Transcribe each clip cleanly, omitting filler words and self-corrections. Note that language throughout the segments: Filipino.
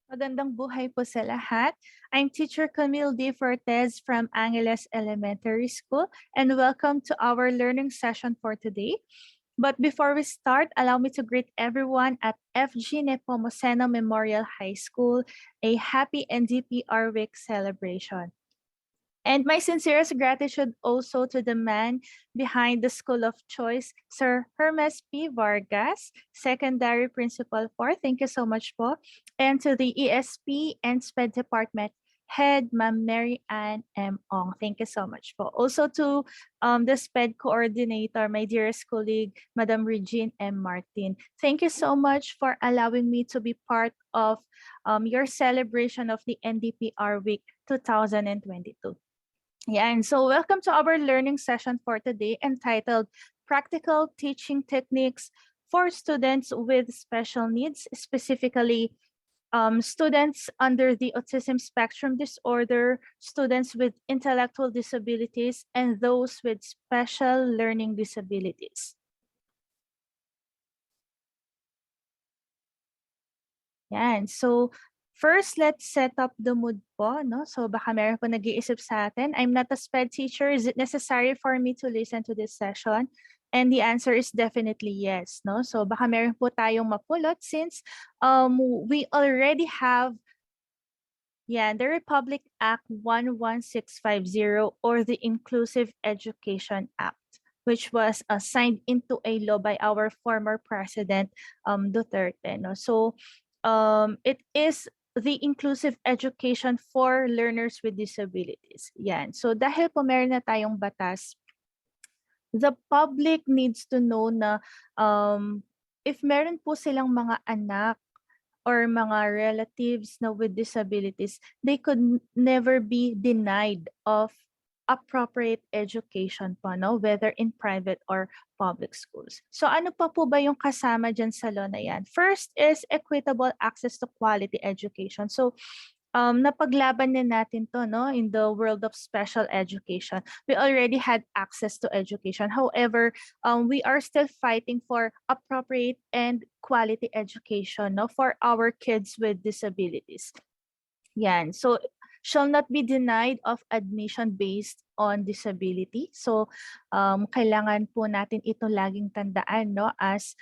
Magandang buhay po sa lahat. I'm Teacher Camille D. Fuertez from Angeles Elementary School, and welcome to our learning session for today. But before we start, allow me to greet everyone at FG Nepomuceno Memorial High School a happy NDPR Week celebration. And my sincerest gratitude also to the man behind the School of Choice, Sir Hermes P. Vargas, Secondary Principal 4. Thank you so much po. And to the ESP and SPED Department Head, Ma'am Mary Ann M. Ong. Thank you so much po. Also to the SPED Coordinator, my dearest colleague, Madam Regine M. Martin. Thank you so much for allowing me to be part of your celebration of the NDPR Week 2022. Yeah, and so welcome to our learning session for today entitled Practical Teaching Techniques for Students with Special Needs, specifically students under the autism spectrum disorder, students with intellectual disabilities, and those with special learning disabilities. Yan, so first, let's set up the mood po, no? So baka meron po nag-iisip sa atin, I'm not a SPED teacher. Is it necessary for me to listen to this session? And the answer is definitely yes, no? So baka meron po tayong mapulot since we already have the Republic Act 11650 or the Inclusive Education Act, which was signed into a law by our former President Duterte, no? So it is the inclusive education for learners with disabilities. Yan. So dahil po meron na tayong batas, the public needs to know na if meron po silang mga anak or mga relatives na with disabilities, they could never be denied of appropriate education po, no? Whether in private or public schools. So ano pa po ba yung kasama dyan sa law na yan? First is equitable access to quality education. So napaglaban din natin to, no? In the world of special education. We already had access to education. However, we are still fighting for appropriate and quality education, no? For our kids with disabilities. Yan. So shall not be denied of admission based on disability. So, kailangan po natin ito laging tandaan, no, as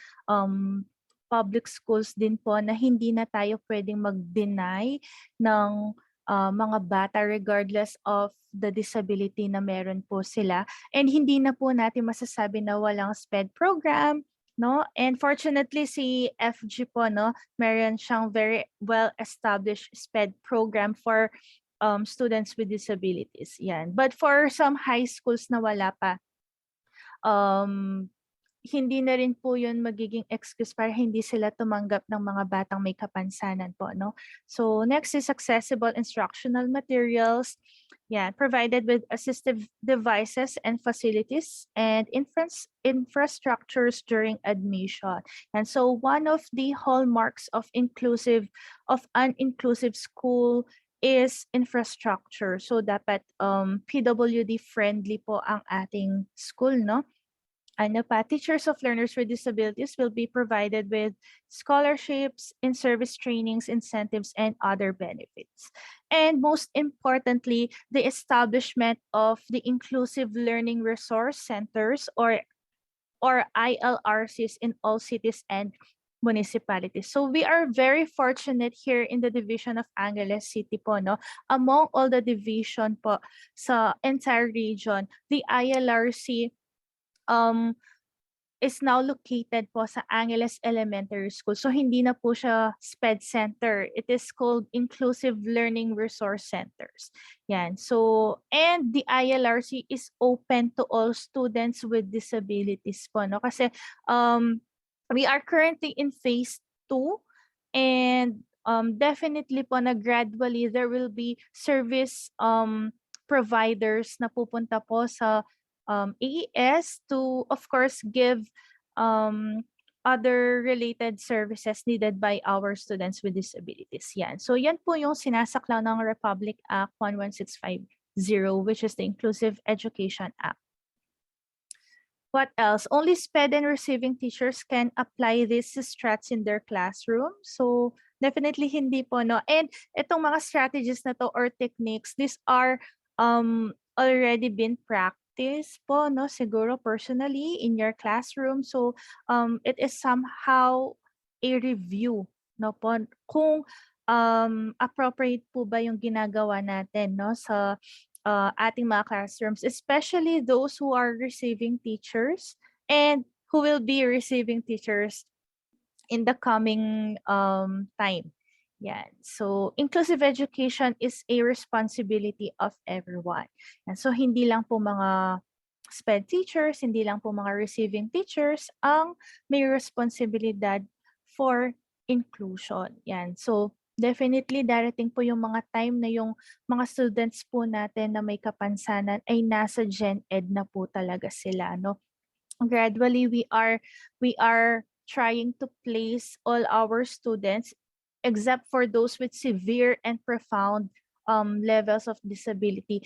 public schools din po na hindi na tayo pwedeng mag-deny ng mga bata regardless of the disability na meron po sila. And hindi na po natin masasabi na walang SPED program, no? And fortunately si FG po, no, meron siyang very well-established SPED program for students with disabilities. Yan. But for some high schools na wala pa, hindi na rin po yun magiging excuse para hindi sila tumanggap ng mga batang may kapansanan po, no? So next is accessible instructional materials. Yeah, provided with assistive devices and facilities and infrastructures during admission. And so one of the hallmarks of an inclusive school is infrastructure. So dapat PWD friendly po ang ating school, no? Ano pa, teachers of learners with disabilities will be provided with scholarships, in-service trainings, incentives, and other benefits. And most importantly, the establishment of the Inclusive Learning Resource Centers or ILRCs in all cities and municipalities. So we are very fortunate here in the division of Angeles City po, no? Among all the division po sa entire region, the ILRC is now located po sa Angeles Elementary School. So hindi na po siya SPED Center. It is called Inclusive Learning Resource Centers. Yan. So, and the ILRC is open to all students with disabilities po, no? Kasi we are currently in phase 2 and definitely po na gradually there will be service providers na pupunta po sa AES to, of course, give other related services needed by our students with disabilities. Yan. So yan po yung sinasaklaw ng Republic Act 11650, which is the Inclusive Education Act. What else? Only SPED and receiving teachers can apply these strats in their classroom. So Definitely hindi po, no? And itong mga strategies na to or techniques, these are already been practiced po, no? Siguro personally in your classroom. So it is somehow a review, no po? Kung appropriate po ba yung ginagawa natin, no? Sa ating mga classrooms, especially those who are receiving teachers and who will be receiving teachers in the coming time. Yan. So, inclusive education is a responsibility of everyone. And so, hindi lang po mga SPED teachers, hindi lang po mga receiving teachers ang may responsibilidad for inclusion. Yan. So, definitely darating po yung mga time na yung mga students po natin na may kapansanan ay nasa Gen Ed na po talaga sila, no? Gradually we are trying to place all our students except for those with severe and profound levels of disability.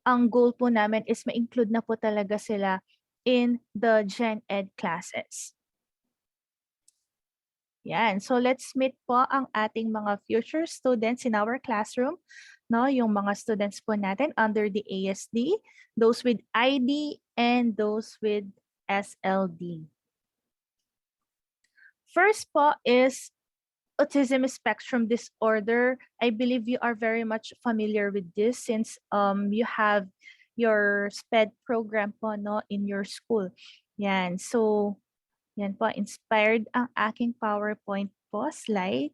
Ang goal po namin is ma-include na po talaga sila in the Gen Ed classes. Yan. So let's meet po ang ating mga future students in our classroom. No, yung mga students po natin under the ASD, those with ID, and those with SLD. First po is autism spectrum disorder. I believe you are very much familiar with this since you have your SPED program po, no, in your school. Yan. So, yan po, inspired ang aking PowerPoint po slide.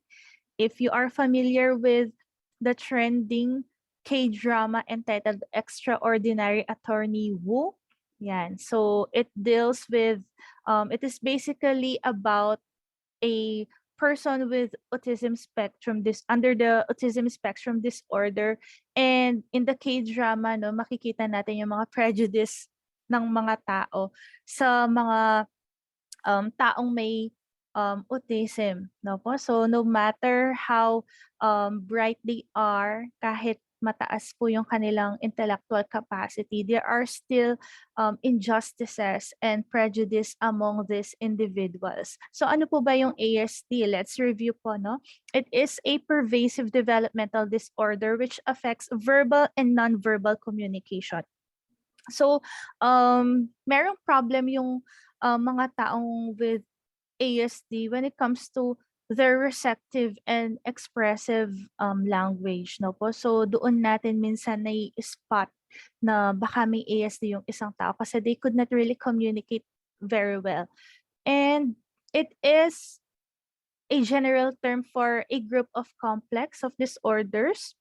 If you are familiar with the trending K-drama entitled Extraordinary Attorney Woo, yan. So it deals with, it is basically about a person with autism spectrum under the autism spectrum disorder, and in the K-drama, no, makikita natin yung mga prejudice ng mga tao sa mga taong may autism, no po? So no matter how bright they are, kahit mataas po yung kanilang intellectual capacity, there are still injustices and prejudice among these individuals. So ano po ba yung ASD? Let's review po, no? It is a pervasive developmental disorder which affects verbal and nonverbal communication. So, merong problem yung mga taong with ASD when it comes to their receptive and expressive language, no po? So, doon natin minsan nai-spot na baka may ASD yung isang tao kasi they could not really communicate very well. And it is a general term for a group of complex of disorders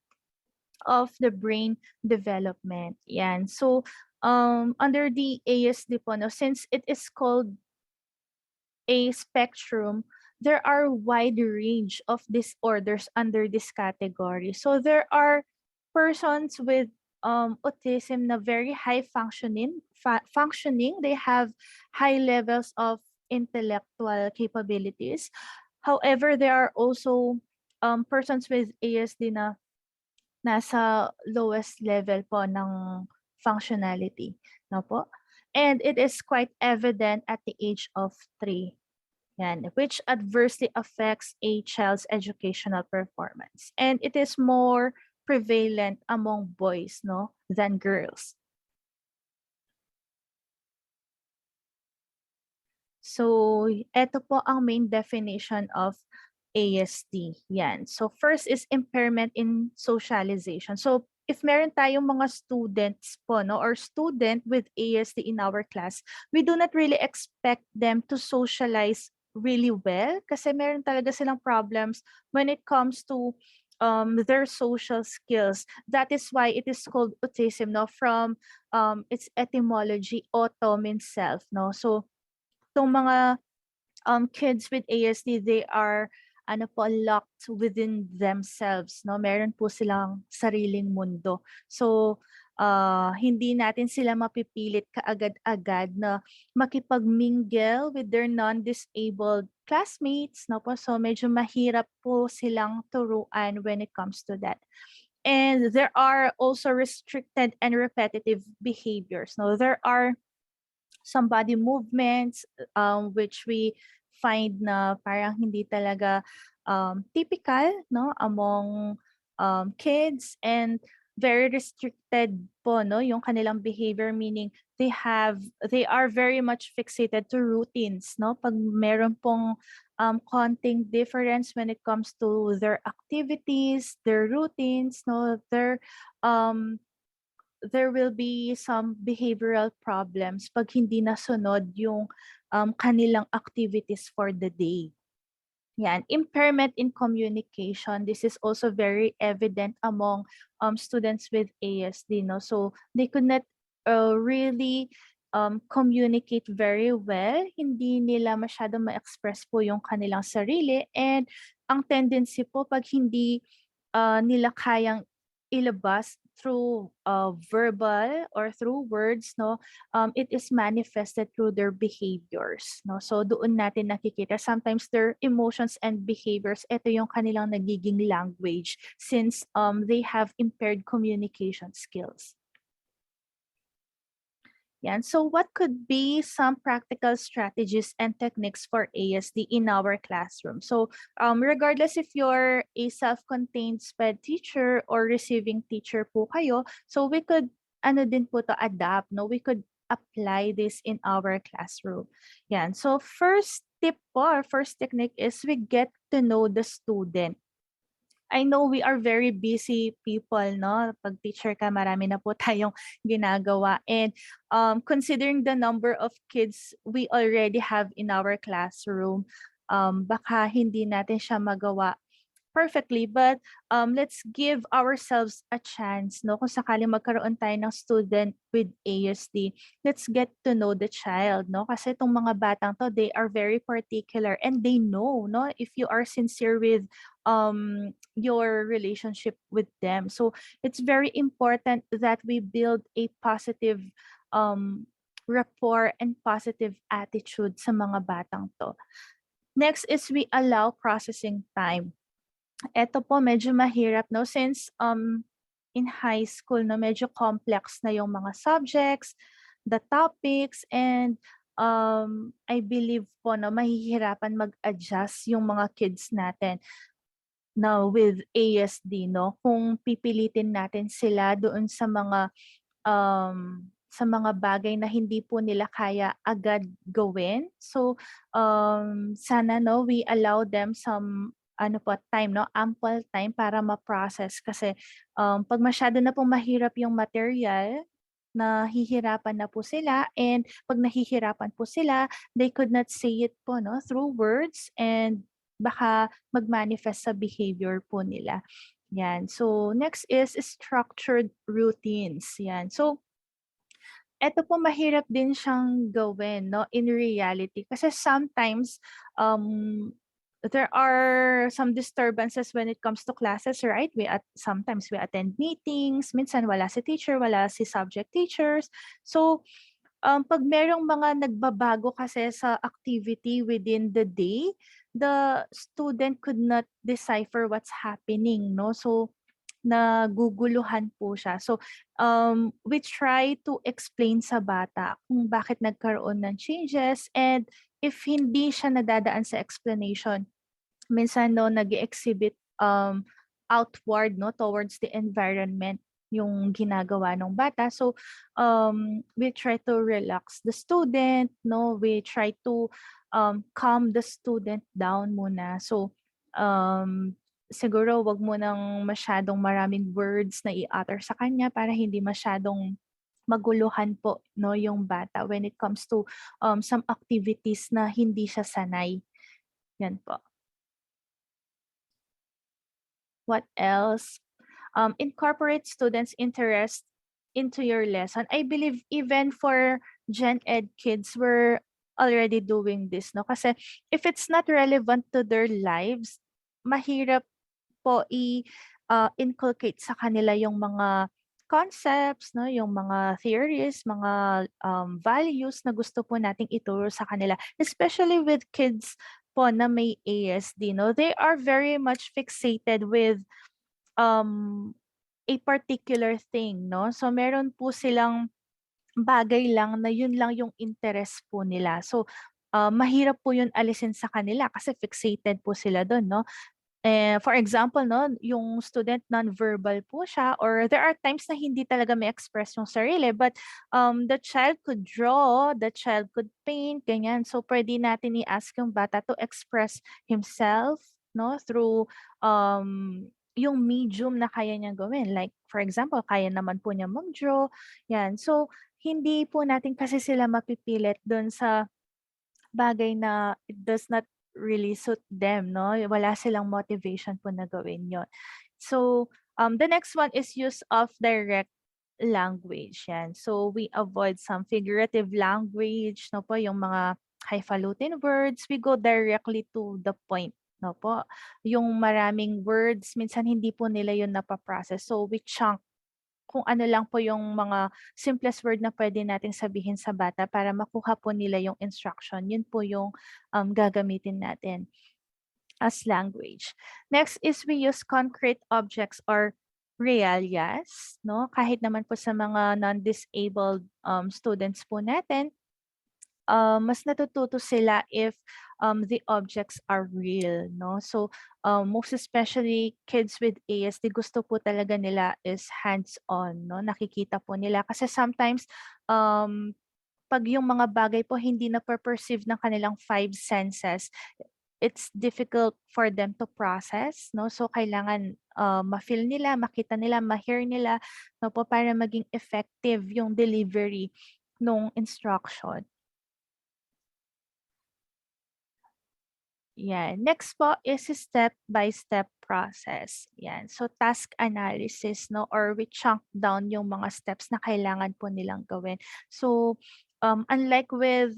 of the brain development. Yan. So, under the ASD po, no, since it is called a spectrum, there are wide range of disorders under this category. So there are persons with autism na very high functioning. They have high levels of intellectual capabilities. However, there are also persons with ASD na nasa lowest level po ng functionality, no po? And it is quite evident at the age of 3. Yan, which adversely affects a child's educational performance. And it is more prevalent among boys, no, than girls. So, ito po ang main definition of ASD. Yan. So, first is impairment in socialization. So, if meron tayong mga students po, no, or student with ASD in our class, we do not really expect them to socialize really well kasi meron talaga silang problems when it comes to their social skills. That is why it is called autism, no, from its etymology, auto means self, no. So, itong mga kids with ASD, they are locked within themselves, no? Meron po silang sariling mundo. So, hindi natin sila mapipilit kaagad-agad na makipag-mingle with their non-disabled classmates, no po? So, medyo mahirap po silang turuan when it comes to that. And there are also restricted and repetitive behaviors, no? There are some body movements which we find na parang hindi talaga typical, no, among kids, and very restricted po, no, yung kanilang behavior, meaning they are very much fixated to routines, no. Pag meron pong konting difference when it comes to their activities, their routines, no, um there will be some behavioral problems pag hindi nasunod yung kanilang activities for the day. Yan, impairment in communication. This is also very evident among students with ASD, no? So they could not really communicate very well. Hindi nila masyadong ma-express po yung kanilang sarili, and ang tendency po pag hindi nila kayang ilabas through verbal or through words, no, it is manifested through their behaviors, no. So doon natin nakikita sometimes their emotions and behaviors, ito yung kanilang nagiging language, since they have impaired communication skills. Yan. So what could be some practical strategies and techniques for ASD in our classroom? So regardless if you're a self-contained SPED teacher or receiving teacher po kayo, so we could ano din po to adapt, no? We could apply this in our classroom. Yan. So first tip po, or first technique is we get to know the student. I know we are very busy people, no? Pag teacher ka, marami na po tayong ginagawa. And considering the number of kids we already have in our classroom, baka hindi natin siya magawa perfectly, but let's give ourselves a chance, no? Kung sakaling magkaroon tayo ng student with ASD, let's get to know the child, no? Kasi itong mga batang to, they are very particular and they know, no, if you are sincere with your relationship with them. So it's very important that we build a positive rapport and positive attitude sa mga batang to. Next is we allow processing time. Eto po medyo mahirap, no, since in high school, no, medyo complex na yung mga subjects, the topics, and I believe po, no, mahihirapan mag-adjust yung mga kids natin now with ASD, no, kung pipilitin natin sila doon sa mga bagay na hindi po nila kaya agad gawin. So sana, no, we allow them some ano po, time, no, ample time para ma-process, kasi pag masyado na pong mahirap yung material, nahihirapan na po sila, and pag nahihirapan po sila, they could not say it po, no, through words, and baka mag-manifest sa behavior po nila. Yan. So next is structured routines. Yan. So eto po mahirap din siyang gawin, no, in reality, kasi sometimes there are some disturbances when it comes to classes, right? Sometimes we attend meetings, minsan wala si teacher, wala si subject teachers. So pag merong mga nagbabago kasi sa activity within the day, the student could not decipher what's happening, no? So naguguluhan po siya. So we try to explain sa bata kung bakit nagkaroon ng changes, and if hindi siya nadadaan sa explanation, minsan, no, nag-exhibit outward, no, towards the environment yung ginagawa ng bata. So we try to relax the student, no, we try to calm the student down muna. So siguro wag mo nang masyadong maraming words na i-utter sa kanya para hindi masyadong maguluhan po, no, yung bata when it comes to some activities na hindi siya sanay. Yan po. What else? Incorporate students' interest into your lesson. I believe even for Gen Ed kids, we're already doing this, no? Kasi if it's not relevant to their lives, mahirap po inculcate sa kanila yung mga concepts, no, yung mga theories, mga values na gusto po nating ituro sa kanila, especially with kids po na may ASD, no. They are very much fixated with a particular thing, no. So meron po silang bagay lang na yun lang yung interest po nila. So mahirap po yun alisin sa kanila kasi fixated po sila dun, no. For example 'no, yung student non-verbal po siya or there are times na hindi talaga ma-express yung sarili but, the child could draw, the child could paint, ganyan. So, puwede natin i-ask yung bata to express himself 'no, through, yung medium na kaya niyang gawin. Like for example, kaya naman po niya mag-draw, 'yan. So, hindi po natin kasi sila mapipilit dun sa bagay na it does not really suit them 'no, wala silang motivation po na gawin yon. So, the next one is use of direct language, 'yan. So, we avoid some figurative language 'no po, yung mga highfalutin words, we go directly to the point 'no po. Yung maraming words minsan hindi po nila yun napa-process, so we chunk kung ano lang po yung mga simplest word na puwede nating sabihin sa bata para makuha po nila yung instruction, yun po yung, gagamitin natin as language. Next is we use concrete objects or realias 'no, kahit naman po sa mga non-disabled, students po natin, mas natututo sila if, the objects are real 'no. So, most especially kids with ASD gusto po talaga nila is hands-on 'no, nakikita po nila kasi sometimes, 'pag yung mga bagay po hindi nape-perceive ng kanilang five senses, it's difficult for them to process 'no. So, kailangan, ma-feel nila, makita nila, ma-hear nila 'no po para maging effective yung delivery nung instruction. Yan. Next po is step-by-step process. Yan. So, task analysis, no? Or we chunk down yung mga steps na kailangan po nilang gawin. So, unlike with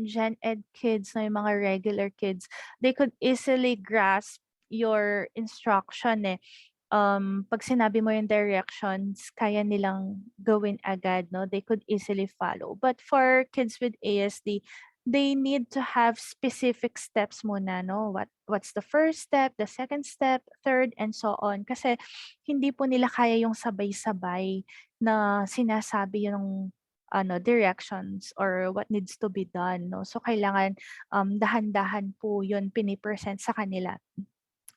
Gen Ed kids, na yung mga regular kids, they could easily grasp your instruction eh. 'Pag sinabi mo yung directions, kaya nilang gawin agad 'no, they could easily follow. But for kids with ASD, they need to have specific steps muna 'no, what's the first step, the second step, third, and so on. Kasi hindi po nila kaya yung sabay-sabay na sinasabi yung ano, directions or what needs to be done 'no. So kailangan, dahan-dahan po yun pini-present sa kanila.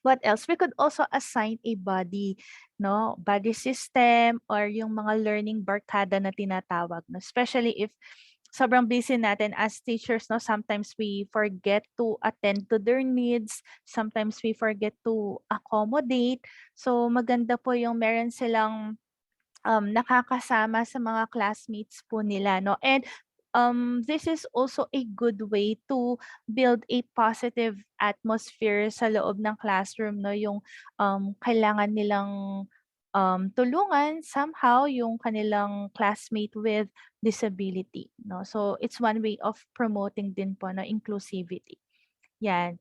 What else? We could also assign a body, no? Body system or yung mga learning barkada na tinatawag, no? Especially if sobrang busy natin as teachers, no? Sometimes we forget to attend to their needs. Sometimes we forget to accommodate. So maganda po yung meron silang nakakasama sa mga classmates po nila 'no. And, this is also a good way to build a positive atmosphere sa loob ng classroom 'no, yung, kailangan nilang, tulungan somehow yung kanilang classmate with disability 'no. So, it's one way of promoting din po na inclusivity, 'yan.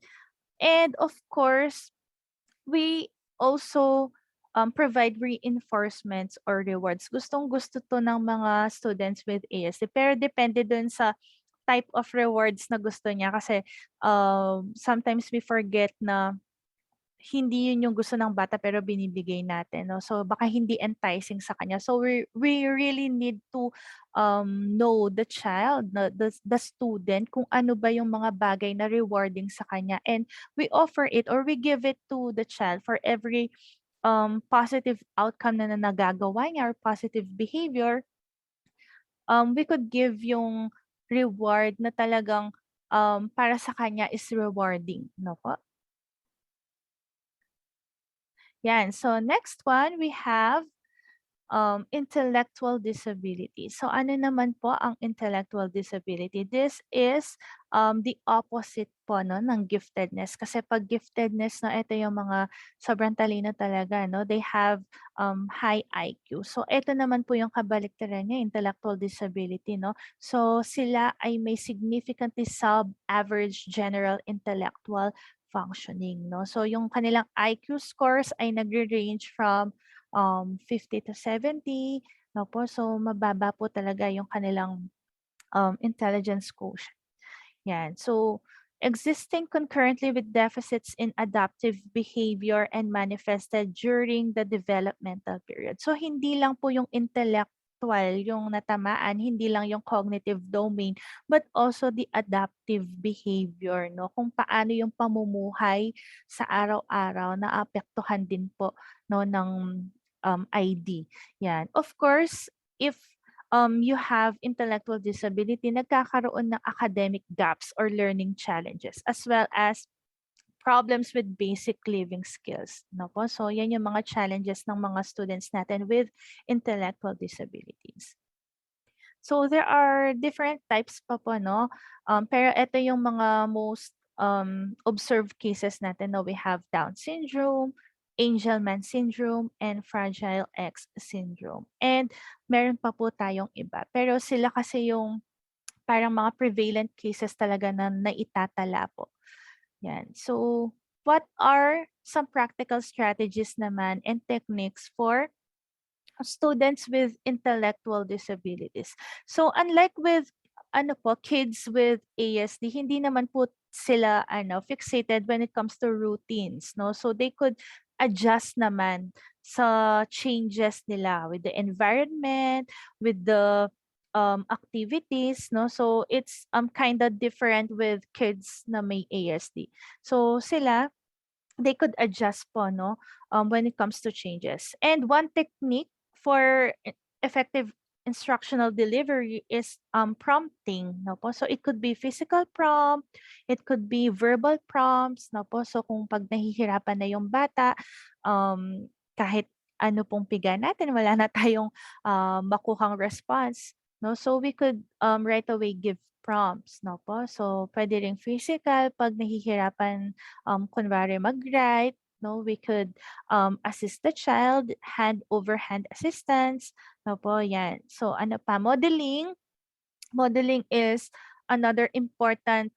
And of course we also, provide reinforcements or rewards. Gustong-gusto 'to ng mga students with ASD, pero depende dun sa type of rewards na gusto niya kasi, sometimes we forget na hindi yun yung gusto ng bata pero binibigay natin 'no. So baka hindi enticing sa kanya. So we really need to, know the child, the student kung ano ba yung mga bagay na rewarding sa kanya and we offer it or we give it to the child for every, positive outcome na nagagawa niya or positive behavior. We could give yung reward na talagang, para sa kanya is rewarding 'no po. Yan. So next one we have intellectual disability. So ano naman po ang intellectual disability? This is the opposite po no ng giftedness kasi pag giftedness no ito yung mga sobrang talino talaga no. They have high IQ. So ito naman po yung kabaliktaran niya intellectual disability no. So sila ay may significantly sub-average general intellectual functioning no. So yung kanilang IQ scores ay nagre-range from 50 to 70 no po. So, mababa po talaga yung kanilang, intelligence quotient, 'yan. So, existing concurrently with deficits in adaptive behavior and manifested during the developmental period. So, hindi lang po yung intellectual intellectual yung natamaan, hindi lang yung cognitive domain, but also the adaptive behavior, no? Kung paano yung pamumuhay sa araw-araw naapektuhan din po, no, ng ID. Yan. Of course, if you have intellectual disability, nagkakaroon ng academic gaps or learning challenges, as well as problems with basic living skills. No po? So, yan yung mga challenges ng mga students natin with intellectual disabilities. So, there are different types pa po, no? Pero ito yung mga most observed cases natin. No? We have Down syndrome, Angelman syndrome, and Fragile X syndrome. And meron pa po tayong iba. Pero sila kasi yung parang mga prevalent cases talaga na naitatala po. Yan. So, what are some practical strategies naman and techniques for students with intellectual disabilities? So, unlike with kids with ASD, hindi naman po sila fixated when it comes to routines, no? So they could adjust naman sa changes nila with the environment, with the activities, no? So it's kind of different with kids na may ASD. So sila, they could adjust po, no, when it comes to changes. And one technique for effective instructional delivery is prompting, no po. So it could be physical prompt, it could be verbal prompts, no po. So kung pag nahihirapan na yung bata, kahit ano pong piga natin, wala na tayong makuhang response, no. So we could right away give prompts, no po. So pwede ring physical pag nahihirapan kunwari mag-write, no, we could assist the child, hand over hand assistance, no po, yan. So ano pa, modeling. Modeling is another important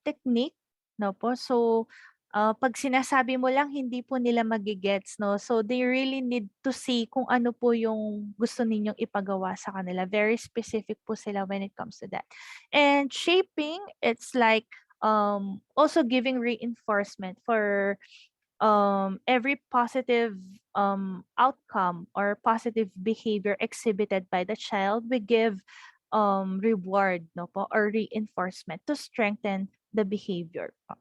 technique, no po. So pag sinasabi mo lang, hindi po nila magigets, no. So they really need to see kung ano po yung gusto ninyong ipagawa sa kanila. Very specific po sila when it comes to that. And shaping, it's like also giving reinforcement for every positive outcome or positive behavior exhibited by the child. We give reward, no po, or reinforcement to strengthen the behavior po.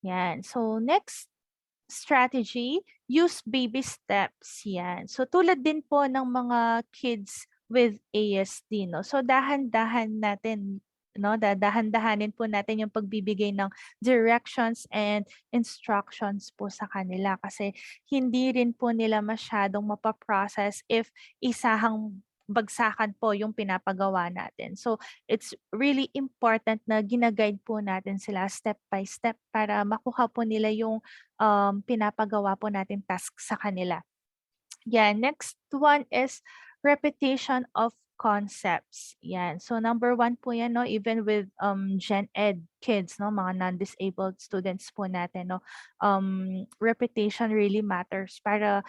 Yan. So next strategy, use baby steps. Yan. So tulad din po ng mga kids with ASD, no. So dahan-dahan natin, no, dadahan-dahanin po natin yung pagbibigay ng directions and instructions po sa kanila kasi hindi rin po nila masyadong mapaprocess if isahang bagsakan po yung pinapagawa natin. So it's really important na gina-guide po natin sila step by step para makuha po nila yung pinapagawa po natin task sa kanila. Yan. Next one is repetition of concepts. Yan. So number one po yan, no, even with Gen Ed kids, no, mga non-disabled students po natin, no, repetition really matters para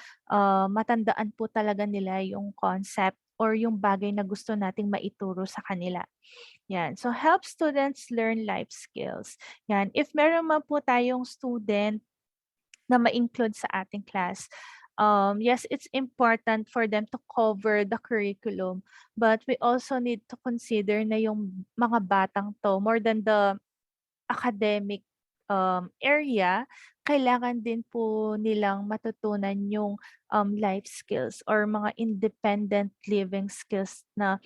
matandaan po talaga nila yung concept or yung bagay na gusto nating maituro sa kanila. Yan. So help students learn life skills. Yan. If meron man po tayong student na ma-include sa ating class. Yes, it's important for them to cover the curriculum, but we also need to consider na yung mga batang to, more than the academic area, kailangan din po nilang matutunan yung life skills or mga independent living skills na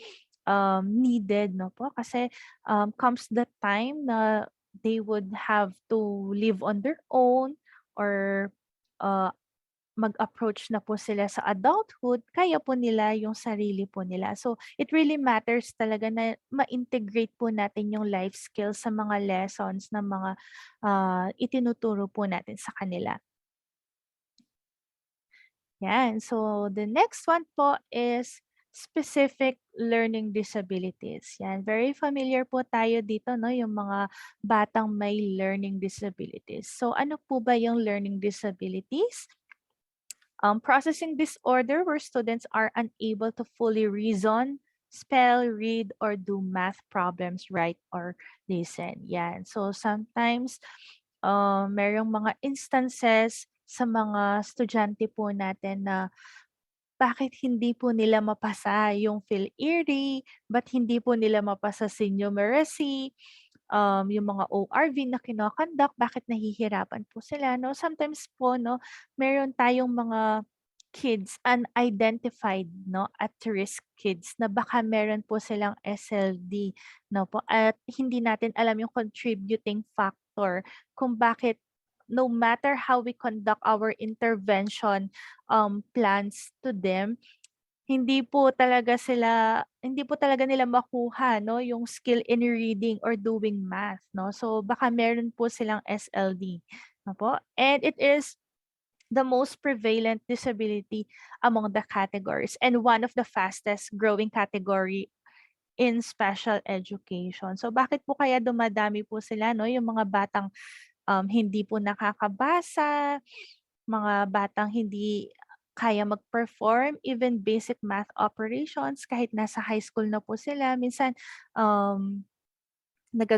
needed, no po? Kasi comes the time na they would have to live on their own or uh, mag-approach na po sila sa adulthood, kaya po nila yung sarili po nila. So, it really matters talaga na ma-integrate po natin yung life skills sa mga lessons na mga itinuturo po natin sa kanila. Yan. So, the next one po is specific learning disabilities. Yan. Very familiar po tayo dito, no? Yung mga batang may learning disabilities. So, ano po ba yung learning disabilities? Processing disorder where students are unable to fully reason, spell, read, or do math problems, write, or listen. Yan. So, sometimes merong mga instances sa mga estudyante po natin na bakit hindi po nila mapasa yung PhilErie, ba't hindi po nila mapasa si numeracy, yung mga ORV na bakit nahihirapan po sila 'no. Sometimes po 'no, meron tayong mga kids, unidentified 'no, at-risk kids na baka meron po silang SLD 'no po at hindi natin alam yung contributing factor kung bakit no matter how we conduct our intervention, plans to them, hindi po talaga nila makuha 'no, yung skill in reading or doing math 'no. So baka meron po silang SLD, no po. And it is the most prevalent disability among the categories and one of the fastest growing category in special education. So bakit po kaya dumadami po sila 'no, yung mga batang, hindi po nakakabasa, mga batang hindi kaya mag-perform even basic math operations kahit nasa high school na po sila. Minsan,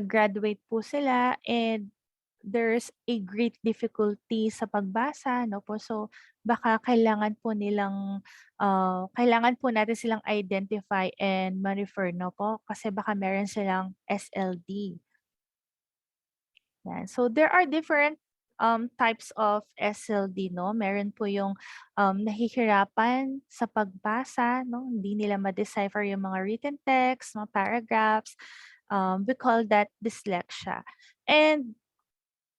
graduate po sila and there's a great difficulty sa pagbasa 'no po. So, baka kailangan po natin silang identify and ma-refer 'no po, kasi baka meron silang SLD, 'yan. So, there are different, types of SLD 'no. Meron po yung, nahihirapan sa pagbasa 'no, hindi nila ma-decipher yung mga written text, mga paragraphs, we call that dyslexia. And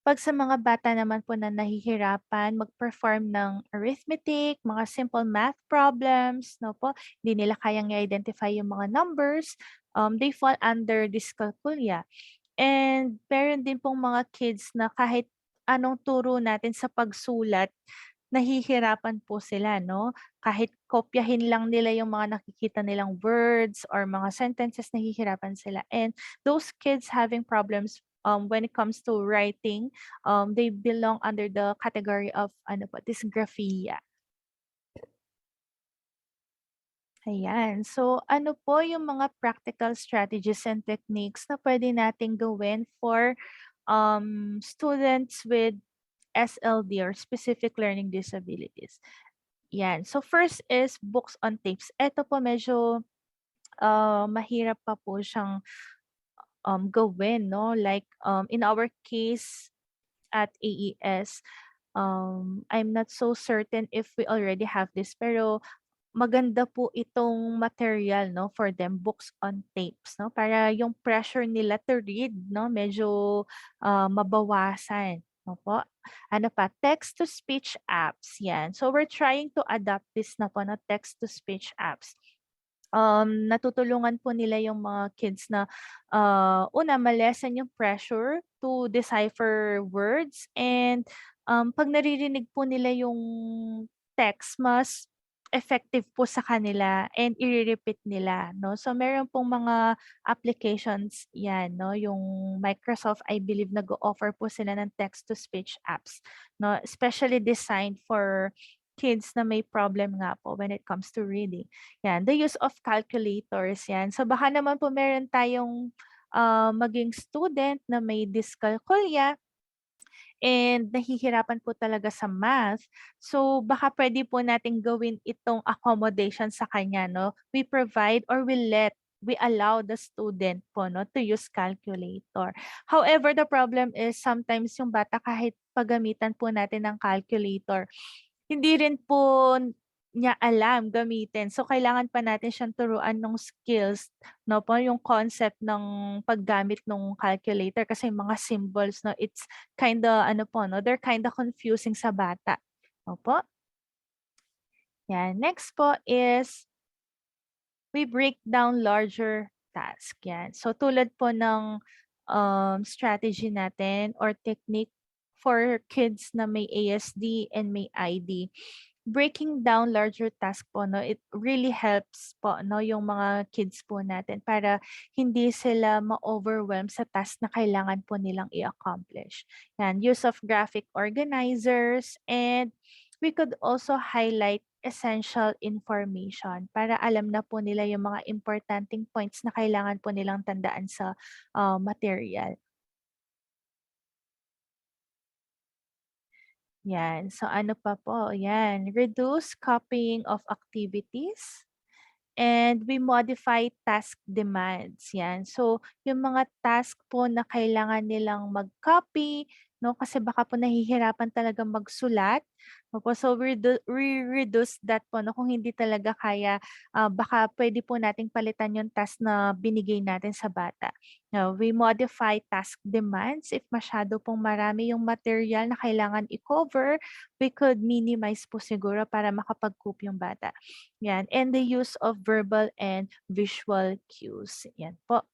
'pag sa mga bata naman po na nahihirapan mag-perform ng arithmetic, mga simple math problems 'no po, hindi nila kayang i-identify yung mga numbers, they fall under dyscalculia. And meron din pong mga kids na kahit anong turo natin sa pagsulat, nahihirapan po sila 'no. Kahit kopyahin lang nila yung mga nakikita nilang words or mga sentences, nahihirapan sila. And those kids having problems, when it comes to writing, they belong under the category of ano po, dysgraphia. Ayan. So, ano po yung mga practical strategies and techniques na pwede nating gawin for students with SLD or specific learning disabilities? Yan. So, first is books on tapes. Ito po medyo mahirap pa po siyang gawin, no? Like, in our case at AES, I'm not so certain if we already have this, pero maganda po itong material 'no, for them, books on tapes 'no, para yung pressure nila to read 'no, medyo, mabawasan, opo. Ano pa, text to speech apps, 'yan. So we're trying to adapt this na po na text to speech apps. Natutulungan po nila yung mga kids na, una yung pressure to decipher words and, 'pag naririnig po nila yung text, mas effective po sa kanila and ire-repeat nila 'no. So meron pong mga applications 'yan 'no, yung Microsoft, I believe nag-o-offer po sila ng text to speech apps 'no, especially designed for kids na may problem nga po when it comes to reading. 'Yan, the use of calculators 'yan. So baka naman po meron tayong, maging student na may dyscalculia and nahihirapan po talaga sa math. So baka puwede po nating gawin itong accommodation sa kanya 'no. We allow the student po 'no to use calculator. However, the problem is sometimes yung bata kahit paggamitan po natin ng calculator, hindi rin po niya alam gamitin. So, kailangan pa natin siyang turuan ng skills 'no po, yung concept ng paggamit ng calculator kasi yung mga symbols 'no, it's kinda ano po 'no, they're kinda confusing sa bata. Opo, 'yan. Next po is we break down larger task, 'yan. So, tulad po ng, strategy natin or technique for kids na may ASD and may ID. Breaking down larger task po 'no, it really helps po 'no, yung mga kids po natin para hindi sila ma-overwhelm sa task na kailangan po nilang i-accomplish. Yan, use of graphic organizers and we could also highlight essential information para alam na po nila yung mga importanteng points na kailangan po nilang tandaan sa, material. Yan. So ano pa po? Yan. Reduce copying of activities. And we modify task demands, 'yan. So, yung mga task po na kailangan nilang mag-copy 'no, kasi baka po nahihirapan talagang magsulat, opo. So, we reduce that po 'no, kung hindi talaga kaya, baka puwede po nating palitan yung task na binigay natin sa bata. Now, we modify task demands if masyado pong marami yung material na kailangan i-cover, we could minimize po siguro para makapag-cope yung bata. 'Yan, and the use of verbal and visual cues, 'yan po.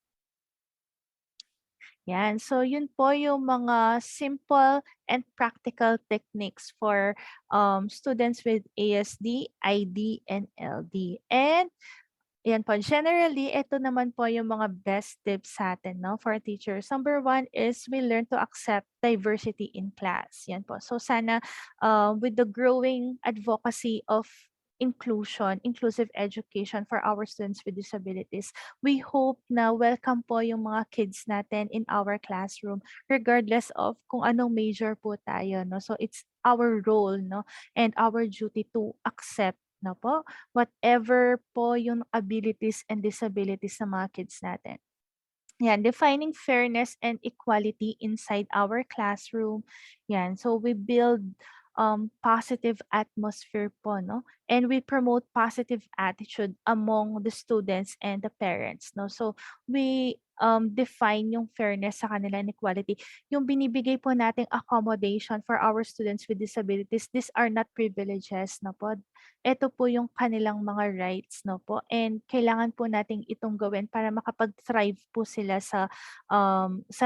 'Yan, so yun po yung mga simple and practical techniques for, students with ASD, ID, and LD. And yan po, generally ito naman po yung mga best tips sa'tin 'no, for teachers. Number one is we learn to accept diversity in class, yan po. So sana, with the growing advocacy of inclusive education for our students with disabilities, we hope na welcome po yung mga kids natin in our classroom regardless of kung anong major po tayo 'no. So it's our role 'no, and our duty to accept na po whatever po yung abilities and disabilities ng mga kids natin. Yan, defining fairness and equality inside our classroom. Yan, so we build positive atmosphere po, no? And we promote positive attitude among the students and the parents, no? So we define yung fairness sa kanila and equality. Yung binibigay po nating accommodation for our students with disabilities, these are not privileges, no po? Ito po yung kanilang mga rights, no po? And kailangan po nating itong gawin para makapag-thrive po sila sa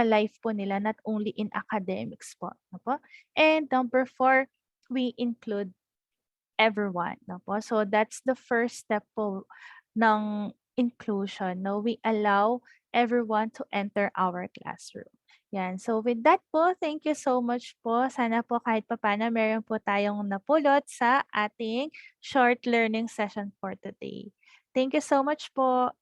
life po nila, not only in academics po, no po? And number four, we include everyone, no po? So that's the first step po ng inclusion, no? We allow everyone to enter our classroom. Yan. So with that po, thank you so much po. Sana po kahit papaano meron po tayong napulot sa ating short learning session for today. Thank you so much po.